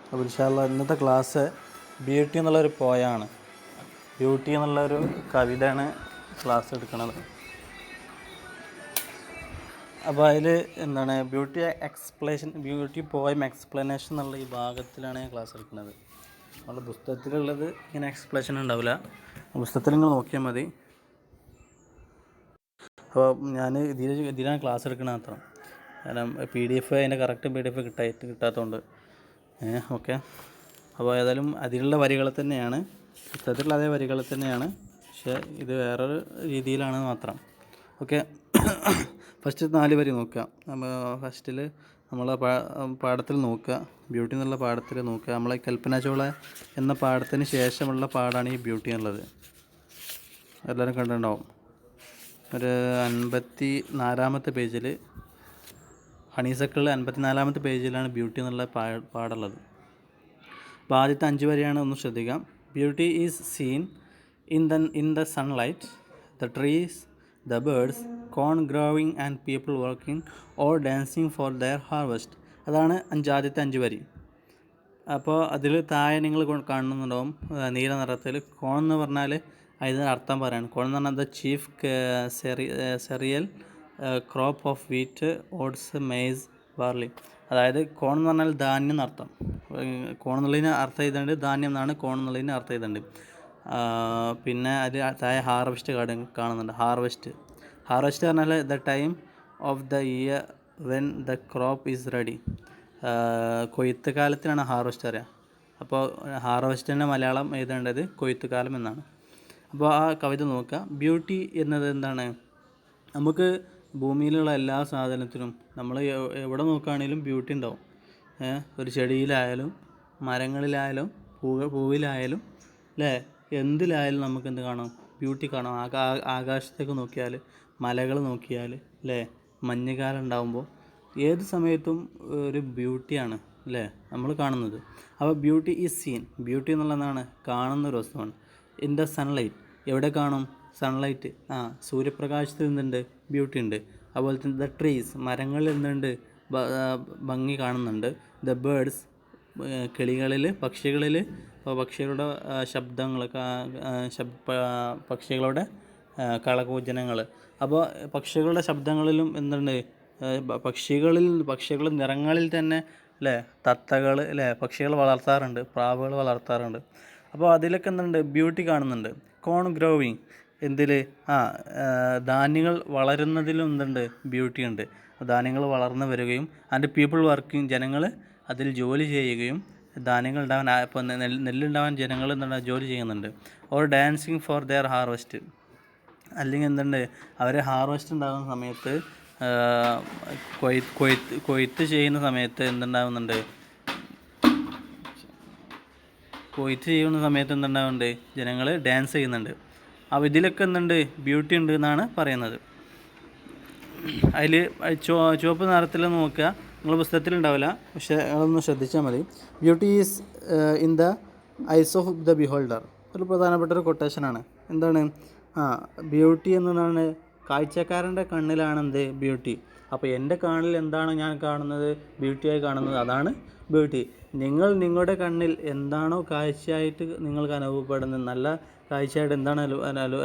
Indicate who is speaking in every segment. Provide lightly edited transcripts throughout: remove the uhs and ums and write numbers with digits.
Speaker 1: അപ്പോൾ ഇൻഷാ അല്ലാഹ് ഇന്നത്തെ ക്ലാസ് ബ്യൂട്ടി എന്നുള്ളൊരു പോയാണ്. ബ്യൂട്ടി എന്നുള്ളൊരു കവിതയാണ് ക്ലാസ് എടുക്കുന്നത്. അപ്പോൾ അതിൽ എന്താണ് ബ്യൂട്ടി പോയം എക്സ്പ്ലനേഷൻ എന്നുള്ള ഈ ഭാഗത്തിലാണ് ഞാൻ ക്ലാസ് എടുക്കുന്നത്. നമ്മുടെ പുസ്തകത്തിലുള്ളത് ഇങ്ങനെ എക്സ്പ്ലനേഷൻ ഉണ്ടാവില്ല, പുസ്തകത്തിൽ നിങ്ങൾ നോക്കിയാൽ മതി. അപ്പോൾ ഞാൻ ഇതിലാണ് ക്ലാസ് എടുക്കുന്നത് മാത്രം. കാരണം PDF അതിൻ്റെ കറക്റ്റ് PDF കിട്ടാത്തതുകൊണ്ട് ഓക്കെ. അപ്പോൾ ഏതായാലും അതിലുള്ള വരികൾ തന്നെയാണ്, പുസ്തകത്തിലുള്ള അതേ വരികൾ തന്നെയാണ്, പക്ഷേ ഇത് വേറൊരു രീതിയിലാണ് മാത്രം. ഓക്കെ. ഫസ്റ്റ് 4 വരി നോക്കുക. ഫസ്റ്റിൽ നമ്മളെ പാഠത്തിൽ നോക്കുക, ബ്യൂട്ടി എന്നുള്ള പാഠത്തിൽ നോക്കുക. നമ്മളെ കൽപ്പന ചൗള എന്ന പാഠത്തിന് ശേഷമുള്ള പാഠമാണ് ഈ ബ്യൂട്ടി എന്നുള്ളത്. എല്ലാവരും കണ്ടിട്ടുണ്ടാവും. ഒരു 54-ാമത്തെ പേജിൽ, ഹണീസക്കിളിൽ 54-ാമത്തെ പേജിലാണ് ബ്യൂട്ടി എന്നുള്ള പാടുള്ളത്. അപ്പോൾ ആദ്യത്തെ 5 വരെയാണ്, ഒന്ന് ശ്രദ്ധിക്കാം. Beauty is seen in the sunlight, the trees, the birds, corn growing and people working or dancing for their harvest. അതാണ് ആദ്യത്തെ 5 വരി. അപ്പോൾ അതിൽ താഴെ നിങ്ങൾ കാണുന്നുണ്ടാവും നീല നിറത്തിൽ കോൺ എന്ന് പറഞ്ഞാൽ അതിന് അർത്ഥം പറയാണ്. കോൺ എന്ന് പറഞ്ഞാൽ the chief cereal crop of wheat, oats, maze, barley. അതായത് കോൺ എന്ന് പറഞ്ഞാൽ ധാന്യം എന്നർത്ഥം. കോൺ എന്നുള്ളതിന് അർത്ഥം ചെയ്തുകൊണ്ട് ധാന്യം എന്നാണ് കോൺ എന്നുള്ളതിന് അർത്ഥം ചെയ്തുകൊണ്ട്. പിന്നെ അത് താഴെ ഹാർവെസ്റ്റ് കാണുന്നുണ്ട്. ഹാർവെസ്റ്റ് പറഞ്ഞാൽ the time of the year when the crop is ready. കൊയ്ത്ത് കാലത്തിനാണ് ഹാർവെസ്റ്റ് അറിയുക. അപ്പോൾ ഹാർവെസ്റ്റിൻ്റെ മലയാളം എഴുതേണ്ടത് കൊയ്ത്ത് കാലം എന്നാണ്. അപ്പോൾ ആ കവിത നോക്കുക. ബ്യൂട്ടി എന്നത് എന്താണ്? നമുക്ക് ഭൂമിയിലുള്ള എല്ലാ സാധനത്തിനും നമ്മൾ എവിടെ നോക്കുകയാണെങ്കിലും ബ്യൂട്ടി ഉണ്ടാവും. ഒരു ചെടിയിലായാലും മരങ്ങളിലായാലും പൂവിലായാലും അല്ലേ, എന്തിലായാലും നമുക്ക് എന്ത് കാണാം? ബ്യൂട്ടി കാണാം. ആകാശത്തേക്ക് നോക്കിയാൽ, മലകൾ നോക്കിയാൽ അല്ലേ, മഞ്ഞുകാലം ഉണ്ടാകുമ്പോൾ ഏത് സമയത്തും ഒരു ബ്യൂട്ടിയാണ് അല്ലേ നമ്മൾ കാണുന്നത്. അപ്പോൾ ബ്യൂട്ടി ഈസ് സീൻ. ബ്യൂട്ടി എന്നുള്ളതാണ് കാണുന്നൊരു വസ്തുവാണ്. In the sunlight. എവിടെ കാണും? സൺലൈറ്റ്, സൂര്യപ്രകാശത്തിൽ നിന്നുണ്ട് ബ്യൂട്ടി ഉണ്ട്. അതുപോലെ തന്നെ ദ ട്രീസ്, മരങ്ങളിൽ നിന്നുണ്ട് ഭംഗി കാണുന്നുണ്ട്. ദ ബേർഡ്സ്, കിളികളിൽ, പക്ഷികളുടെ ശബ്ദങ്ങൾ, പക്ഷികളുടെ കളകൂജനങ്ങൾ. അപ്പോൾ പക്ഷികളുടെ ശബ്ദങ്ങളിലും എന്തുണ്ട്? പക്ഷികൾ നിറങ്ങളിൽ തന്നെ അല്ലേ, തത്തകൾ അല്ലേ, പക്ഷികൾ വളർത്താറുണ്ട്, പ്രാവുകൾ വളർത്താറുണ്ട്. അപ്പോൾ അതിലൊക്കെ എന്തുണ്ട്? ബ്യൂട്ടി കാണുന്നുണ്ട്. കോൺ ഗ്രോവിങ്, എന്തിൽ? ധാന്യങ്ങൾ വളരുന്നതിലും എന്തുണ്ട്? ബ്യൂട്ടി ഉണ്ട്. ധാന്യങ്ങൾ വളർന്നു വരികയും ആൻഡ് പീപ്പിൾ വർക്കിംഗ്, ജനങ്ങൾ അതിൽ ജോലി ചെയ്യുകയും, ധാന്യങ്ങൾ ഉണ്ടാവാൻ, ഇപ്പോൾ നെല്ലുണ്ടാവാൻ ജനങ്ങൾ എന്താണ് ജോലി ചെയ്യുന്നുണ്ട്. Or dancing for their harvest, അല്ലെങ്കിൽ എന്തുണ്ട്? അവർ ഹാർവെസ്റ്റ് ഉണ്ടാകുന്ന സമയത്ത്, കൊയ്ത്ത് ചെയ്യുന്ന സമയത്ത് എന്തുണ്ടാകുന്നുണ്ട്? എന്തുണ്ടാകുന്നുണ്ട്? ജനങ്ങൾ ഡാൻസ് ചെയ്യുന്നുണ്ട്. അപ്പോൾ ഇതിലൊക്കെ എന്തുണ്ട്? ബ്യൂട്ടി ഉണ്ട് എന്നാണ് പറയുന്നത്. അതിൽ ചുവപ്പ് നിറത്തിൽ നോക്കുക, നിങ്ങൾ പുസ്തകത്തിലുണ്ടാവില്ല, പക്ഷേ അതൊന്ന് ശ്രദ്ധിച്ചാൽ മതി. Beauty is in the ice of the beholder. ഒരു പ്രധാനപ്പെട്ട ഒരു കൊട്ടേഷനാണ്. എന്താണ്? ബ്യൂട്ടി എന്നതാണ് കാഴ്ചക്കാരൻ്റെ കണ്ണിലാണ് എന്ത്? ബ്യൂട്ടി. അപ്പോൾ എൻ്റെ കണ്ണിൽ എന്താണ് ഞാൻ കാണുന്നത്? ബ്യൂട്ടിയായി കാണുന്നത്, അതാണ് ബ്യൂട്ടി. നിങ്ങളുടെ കണ്ണിൽ എന്താണോ കാഴ്ചയായിട്ട് നിങ്ങൾക്ക് അനുഭവപ്പെടുന്നത്, നല്ല കാഴ്ചയായിട്ട് എന്താണ്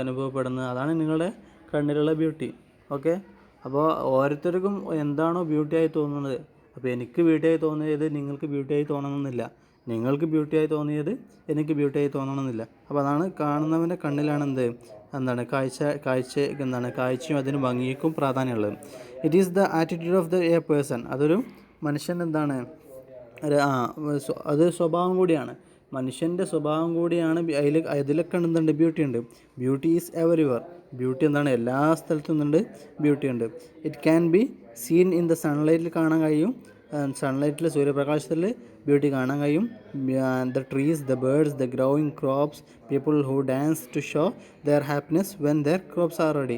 Speaker 1: അനുഭവപ്പെടുന്നത്, അതാണ് നിങ്ങളുടെ കണ്ണിലുള്ള ബ്യൂട്ടി. ഓക്കെ. അപ്പോൾ ഓരോരുത്തർക്കും എന്താണോ ബ്യൂട്ടിയായി തോന്നുന്നത്, അപ്പോൾ എനിക്ക് ബ്യൂട്ടിയായി തോന്നിയത് നിങ്ങൾക്ക് ബ്യൂട്ടിയായി തോന്നണമെന്നില്ല, നിങ്ങൾക്ക് ബ്യൂട്ടിയായി തോന്നിയത് എനിക്ക് ബ്യൂട്ടിയായി തോന്നണമെന്നില്ല. അപ്പോൾ അതാണ് കാണുന്നവൻ്റെ കണ്ണിലാണ് എന്താണ് കാഴ്ചയും അതിന് ഭംഗിക്കും പ്രാധാന്യമുള്ളത്. It is the attitude of a person. അതൊരു മനുഷ്യൻ എന്താണ്? അത് സ്വഭാവം കൂടിയാണ്, മനുഷ്യൻ്റെ സ്വഭാവം കൂടിയാണ്. അതിലൊക്കെ എന്തുണ്ട്? ബ്യൂട്ടി ഉണ്ട്. Beauty is എവരിവർ. ബ്യൂട്ടി എന്താണ്? എല്ലാ സ്ഥലത്തും നിന്നുണ്ട് ബ്യൂട്ടി ഉണ്ട്. It can be seen in the സൺലൈറ്റിൽ കാണാൻ കഴിയും. സൺലൈറ്റിൽ, സൂര്യപ്രകാശത്തിൽ ബ്യൂട്ടി കാണാൻ കഴിയും. The trees, the birds, the growing crops, people who dance to show their happiness when their crops are ready.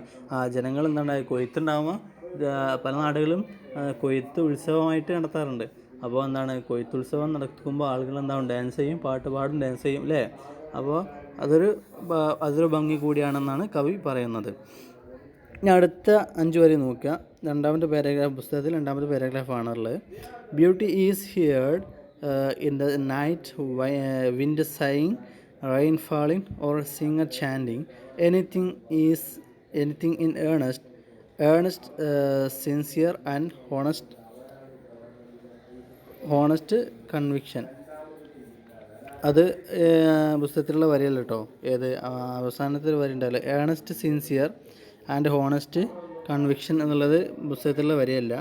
Speaker 1: ജനങ്ങൾ എന്താണ്? കൊയ്ത്തുണ്ടാകുമ്പോൾ പല നാടുകളും കൊയ്ത്ത് ഉത്സവമായിട്ട് നടത്താറുണ്ട്. അപ്പോൾ എന്താണ്? കൊയ്ത്തുത്സവം നടക്കുമ്പോൾ ആളുകൾ എന്താവും? ഡാൻസ് ചെയ്യും, പാട്ട് പാടും, ഡാൻസ് ചെയ്യും അല്ലേ. അപ്പോൾ അതൊരു ഭംഗി കൂടിയാണെന്നാണ് കവി പറയുന്നത്. ഇനി അടുത്ത 5 വരി നോക്കുക. പുസ്തകത്തിൽ 2ാമത്തെ പാരഗ്രാഫാണുള്ളത്. Beauty is heard in the night, wind sighing, rain falling, or singer chanting. Anything is anything in earnest, sincere, and honest conviction. അത് പുസ്തകത്തിലുള്ള വരിയല്ല കേട്ടോ. ഏത് അവസാനത്തെ വരി ഉണ്ടല്ലോ, earnest sincere and honest conviction എന്നുള്ളത് പുസ്തകത്തിലുള്ള വരിയല്ല.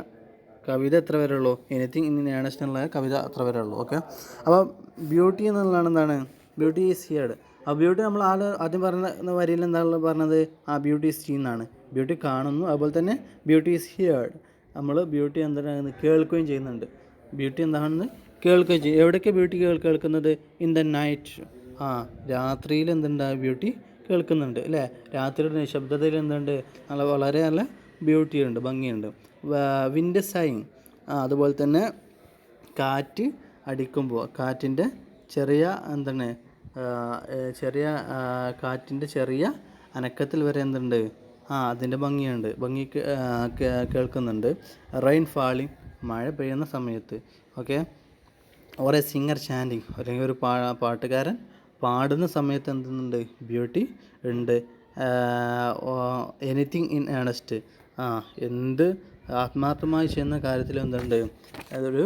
Speaker 1: കവിത എത്ര വരെ ഉള്ളൂ? എനിത്തിങ് ഇൻ ഏണസ്റ്റ് എന്നുള്ള കവിത അത്ര വരെ ഉള്ളൂ. ഓക്കെ. അപ്പോൾ ബ്യൂട്ടി എന്നുള്ളതാണ് എന്താണ്? Beauty is heard. ആ ബ്യൂട്ടി നമ്മൾ ആദ്യം പറഞ്ഞ വരിയിൽ എന്താണ് പറഞ്ഞത്? ആ ബ്യൂട്ടി ഈസ് സീൻ എന്നാണ്. ബ്യൂട്ടി കാണുന്നു, അതുപോലെ തന്നെ ബ്യൂട്ടി ഈസ് ഹിയർഡ്. നമ്മൾ ബ്യൂട്ടി എന്താണ് കേൾക്കുകയും ചെയ്യുന്നുണ്ട്. ബ്യൂട്ടി എന്താണെന്ന് കേൾക്കുകയും ചെയ്യും. എവിടെയൊക്കെ ബ്യൂട്ടി കേൾക്കുന്നത്? In the night. രാത്രിയിൽ എന്തുണ്ട്? ബ്യൂട്ടി കേൾക്കുന്നുണ്ട് അല്ലേ? രാത്രിയുടെ നിശബ്ദതയിൽ എന്തുണ്ട്? വളരെ നല്ല ബ്യൂട്ടി ഉണ്ട്, ഭംഗിയുണ്ട്. വിൻഡ് സൈങ്, അതുപോലെ തന്നെ കാറ്റ് അടിക്കുമ്പോൾ കാറ്റിൻ്റെ ചെറിയ എന്താണ് കാറ്റിൻ്റെ ചെറിയ അനക്കത്തിൽ വരെ എന്തുണ്ട്? അതിൻ്റെ ഭംഗിയുണ്ട്, ഭംഗി കേൾക്കുന്നുണ്ട്. റെയിൻ ഫാളിങ്, മഴ പെയ്യുന്ന സമയത്ത്. Okay. Or A singer chanting, അല്ലെങ്കിൽ ഒരു പാട്ടുകാരൻ പാടുന്ന സമയത്ത് എന്തുണ്ട്? ബ്യൂട്ടി ഉണ്ട്. എനിത്തിങ് ഇൻ ഏണസ്റ്റ്, എന്ത് ആത്മാർത്ഥമായി ചെയ്യുന്ന കാര്യത്തിൽ എന്തുണ്ട്? അതൊരു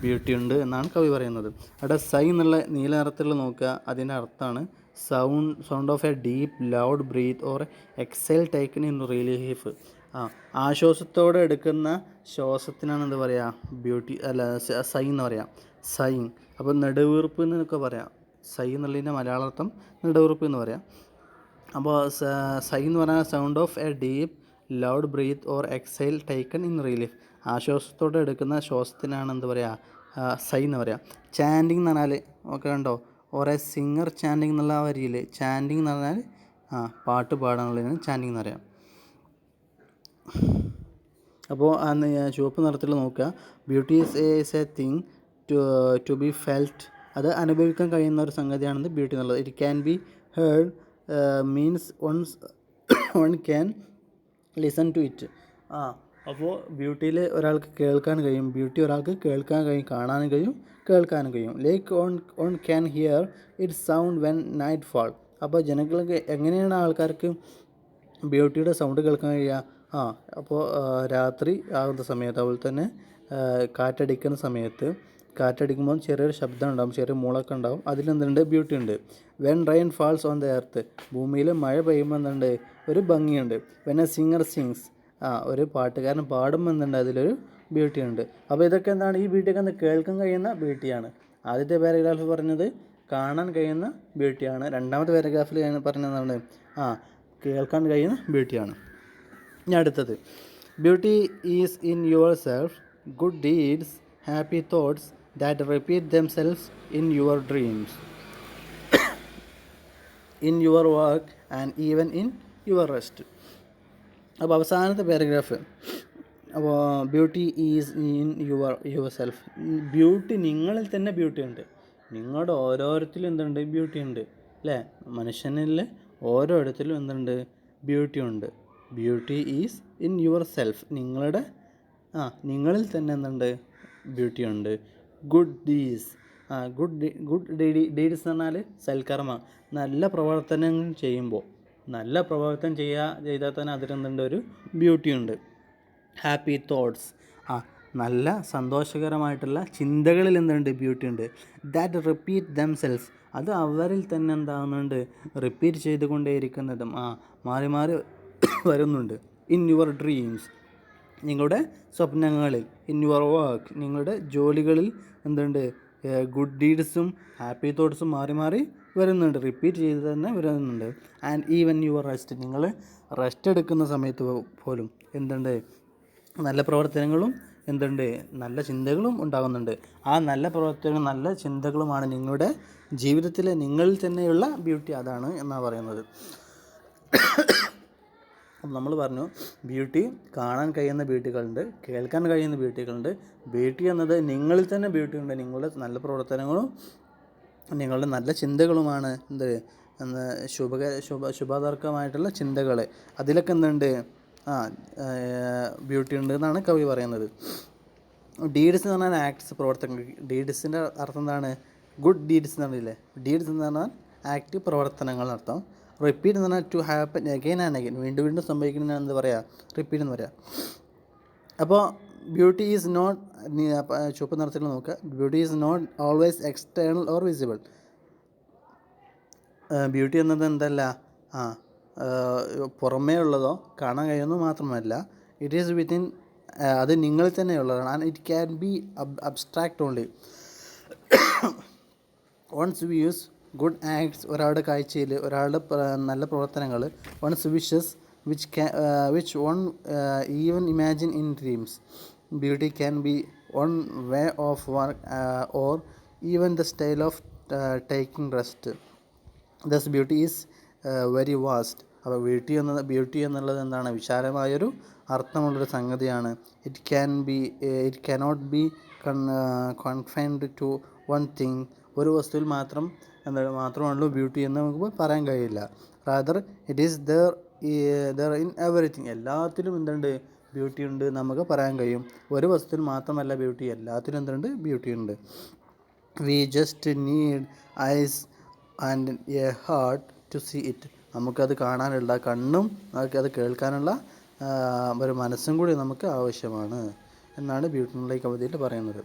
Speaker 1: ബ്യൂട്ടി ഉണ്ട് എന്നാണ് കവി പറയുന്നത്. അവിടെ സൈ എന്നുള്ള നീല നിറത്തിൽ നോക്കുക, അതിൻ്റെ അർത്ഥമാണ് sound of a deep loud breath or exhale taken in relief. ആശ്വാസത്തോടെ എടുക്കുന്ന ശ്വാസത്തിനാണ് എന്ത് പറയുക? ബ്യൂട്ടി അല്ല സൈ എന്ന് പറയാം. സൈൻ. അപ്പോൾ നെടുവീർപ്പ് എന്നൊക്കെ പറയാം. സൈ എന്നുള്ളതിൻ്റെ മലയാളാർത്ഥം നെടുവീർപ്പ് എന്ന് പറയാം. അപ്പോൾ സൈ എന്ന് പറഞ്ഞാൽ sound of a deep loud breath or exhale taken in relief. ആശ്വാസത്തോടെ എടുക്കുന്ന ശ്വാസത്തിനാണ് എന്ത് പറയുക? സൈ എന്ന് പറയാം. ചാൻറ്റിങ് എന്ന് പറഞ്ഞാൽ ഒക്കെ കണ്ടോ, ഓരോ സിംഗർ ചാൻറ്റിങ് എന്നുള്ള വരിയിൽ ചാൻറ്റിങ് എന്ന് പറഞ്ഞാൽ പാട്ട് പാടാനുള്ളതിന് ചാൻറ്റിങ് എന്ന് പറയാം. അപ്പോൾ ചുവപ്പ് നിറത്തിൽ നോക്കുക. Beauty is a thing to be felt. അത് അനുഭവിക്കാൻ കഴിയുന്ന ഒരു സംഗതിയാണെന്ന് ബ്യൂട്ടി എന്നുള്ളത്. It can be heard means one can listen to it. അപ്പോൾ ബ്യൂട്ടിയിൽ ഒരാൾക്ക് കേൾക്കാൻ കഴിയും. ബ്യൂട്ടി ഒരാൾക്ക് കേൾക്കാൻ കഴിയും, കാണാനും കഴിയും, കേൾക്കാനും കഴിയും. Like on can hear it sound when night fall. അപ്പോൾ ജനങ്ങൾക്ക് എങ്ങനെയാണ് ആൾക്കാർക്ക് ബ്യൂട്ടിയുടെ സൗണ്ട് കേൾക്കാൻ കഴിയുക? അപ്പോൾ രാത്രി ആകുന്ന സമയത്ത്, അതുപോലെ തന്നെ കാറ്റടിക്കുന്ന സമയത്ത്, കാറ്റടിക്കുമ്പോൾ ചെറിയൊരു ശബ്ദം ഉണ്ടാകും, ചെറിയ മൂളൊക്കെ ഉണ്ടാകും. അതിലെന്തുണ്ട്? ബ്യൂട്ടി ഉണ്ട്. When rain false on the earth, ഭൂമിയിൽ മഴ പെയ്യുമ്പോൾ എന്തുണ്ട്? ഒരു ഭംഗിയുണ്ട്. വെൻ എ സിംഗർ സിങ്സ്, ഒരു പാട്ടുകാരൻ പാടുമ്പോൾ എന്തുണ്ട്? അതിലൊരു ബ്യൂട്ടി ഉണ്ട്. അപ്പോൾ ഇതൊക്കെ എന്താണ്? ഈ ബ്യൂട്ടിയൊക്കെ എന്താ? കേൾക്കാൻ കഴിയുന്ന ബ്യൂട്ടിയാണ്. ആദ്യത്തെ പാരഗ്രാഫ് പറഞ്ഞത് കാണാൻ കഴിയുന്ന ബ്യൂട്ടിയാണ്. രണ്ടാമത്തെ പാരഗ്രാഫിൽ പറഞ്ഞതാണ് കേൾക്കാൻ കഴിയുന്ന ബ്യൂട്ടിയാണ്. ഇനി അടുത്തത്, beauty is in your self, good deeds, happy thoughts that repeat themselves in your dreams, in your work and even in your rest. അപ്പോൾ അവസാനത്തെ പാരഗ്രാഫ്, അപ്പോൾ beauty is in your self. Beauty നിങ്ങളിൽ തന്നെ ബ്യൂട്ടി ഉണ്ട്. നിങ്ങളുടെ ഓരോരുത്തരും എന്തുണ്ട്? Beauty ഉണ്ട് അല്ലേ? മനുഷ്യനിൽ ഓരോരുത്തരും എന്തുണ്ട്? ബ്യൂട്ടി ഉണ്ട്. Beauty is in your self. നിങ്ങളിൽ തന്നെ എന്തുണ്ട്? ബ്യൂട്ടി ഉണ്ട്. ഗുഡ് ഡീഡ്സ്, ഗുഡ് ഡീഡ്സ് എന്ന് പറഞ്ഞാൽ സൽക്കർമ്മം. നല്ല പ്രവർത്തനങ്ങൾ ചെയ്യുമ്പോൾ, നല്ല പ്രവർത്തനം ചെയ്താൽ തന്നെ അതിലെന്തുണ്ട്? ഒരു ബ്യൂട്ടി ഉണ്ട്. ഹാപ്പി തോട്ട്സ്, നല്ല സന്തോഷകരമായിട്ടുള്ള ചിന്തകളിൽ എന്തുണ്ട്? ബ്യൂട്ടി ഉണ്ട്. ദാറ്റ് റിപ്പീറ്റ് ദംസെൽസ്, അത് അവരിൽ തന്നെ എന്താകുന്നുണ്ട്? റിപ്പീറ്റ് ചെയ്തുകൊണ്ടേയിരിക്കുന്നതും മാറി മാറി വരുന്നുണ്ട്. ഇൻ യുവർ ഡ്രീംസ്, നിങ്ങളുടെ സ്വപ്നങ്ങളിൽ. ഇൻ യുവർ വർക്ക്, നിങ്ങളുടെ ജോലികളിൽ എന്തുണ്ട്? ഗുഡ് ഡീഡ്സും ഹാപ്പി തോട്ട്സും മാറി മാറി വരുന്നുണ്ട്, റിപ്പീറ്റ് ചെയ്ത് തന്നെ വരുന്നുണ്ട്. ആൻഡ് ഈവൻ യുവർ റെസ്റ്റ്, നിങ്ങൾ റെസ്റ്റ് എടുക്കുന്ന സമയത്ത് പോലും എന്തുണ്ട്? നല്ല പ്രവർത്തനങ്ങളും എന്തുണ്ട്? നല്ല ചിന്തകളും ഉണ്ടാകുന്നുണ്ട്. ആ നല്ല പ്രവർത്തനങ്ങളും നല്ല ചിന്തകളുമാണ് നിങ്ങളുടെ ജീവിതത്തിലെ നിങ്ങളിൽ തന്നെയുള്ള ബ്യൂട്ടി. അതാണ് എന്നാണ് പറയുന്നത്. നമ്മൾ പറഞ്ഞു, ബ്യൂട്ടി കാണാൻ കഴിയുന്ന ബ്യൂട്ടികളുണ്ട്, കേൾക്കാൻ കഴിയുന്ന ബ്യൂട്ടികളുണ്ട്. ബ്യൂട്ടി എന്നത് നിങ്ങളിൽ തന്നെ ബ്യൂട്ടി ഉണ്ട്. നിങ്ങളുടെ നല്ല പ്രവർത്തനങ്ങളും നിങ്ങളുടെ നല്ല ചിന്തകളുമാണ് ശുഭതർക്കമായിട്ടുള്ള ചിന്തകൾ. അതിലൊക്കെ എന്തുണ്ട്? ബ്യൂട്ടി ഉണ്ട് എന്നാണ് കവി പറയുന്നത്. ഡീഡ്സ് എന്ന് പറഞ്ഞാൽ ആക്ട്സ്, പ്രവർത്തനങ്ങൾ. ഡീഡ്സിൻ്റെ അർത്ഥം എന്താണ്? ഗുഡ് ഡീഡ്സ് എന്ന് പറഞ്ഞില്ലേ. ഡീഡ്സ് എന്ന് പറഞ്ഞാൽ ആക്ട്, പ്രവർത്തനങ്ങൾ എന്നർത്ഥം. റിപ്പീറ്റ് എന്ന് പറഞ്ഞാൽ to happen again and again, വീണ്ടും വീണ്ടും സംഭവിക്കുന്നതിനാണ് എന്താ പറയുക? റിപ്പീറ്റ് എന്ന് പറയുക. അപ്പോൾ ബ്യൂട്ടി ഈസ് നോട്ട്, ചുവപ്പ് നിറത്തിൽ നോക്കുക, beauty is not always external or visible. Beauty എന്നത് എന്തല്ല, പുറമേ ഉള്ളതോ കാണാൻ കഴിയുന്നതോ മാത്രമല്ല, ഇറ്റ് ഈസ് വിത്തിൻ, അത് നിങ്ങളിൽ തന്നെയുള്ളതാണ്. And it can be abstract only. Once we use good acts, ഒരാളുടെ കാഴ്ചയിൽ, ഒരാളുടെ നല്ല പ്രവർത്തനങ്ങൾ, once wishes which one even imagine in dreams. Beauty can be one way of work or even the style of taking rest. Thus beauty is very vast. അപ്പോൾ beauty എന്നുള്ളത് എന്താണ്? വിശാലമായൊരു അർത്ഥമുള്ളൊരു സംഗതിയാണ്. It cannot be confined to one thing. ഒരു വസ്തുവിൽ മാത്രമാണല്ലോ beauty എന്ന് നമുക്ക് പറയാൻ കഴിയില്ല. Rather it is there in everything. എല്ലാത്തിലും എന്തുണ്ട്? ബ്യൂട്ടി ഉണ്ട് നമുക്ക് പറയാൻ കഴിയും. ഒരു വസ്തുവിൽ മാത്രമല്ല ബ്യൂട്ടി, എല്ലാത്തിലും എന്തുണ്ട്? ബ്യൂട്ടി ഉണ്ട്. We just need eyes and a heart to see it. നമുക്കത് കാണാനുള്ള കണ്ണും നമുക്കത് കേൾക്കാനുള്ള ഒരു മനസ്സും കൂടി നമുക്ക് ആവശ്യമാണ് എന്നാണ് ബ്യൂട്ടി എന്നുള്ള ഈ കവിതയിൽ പറയുന്നത്.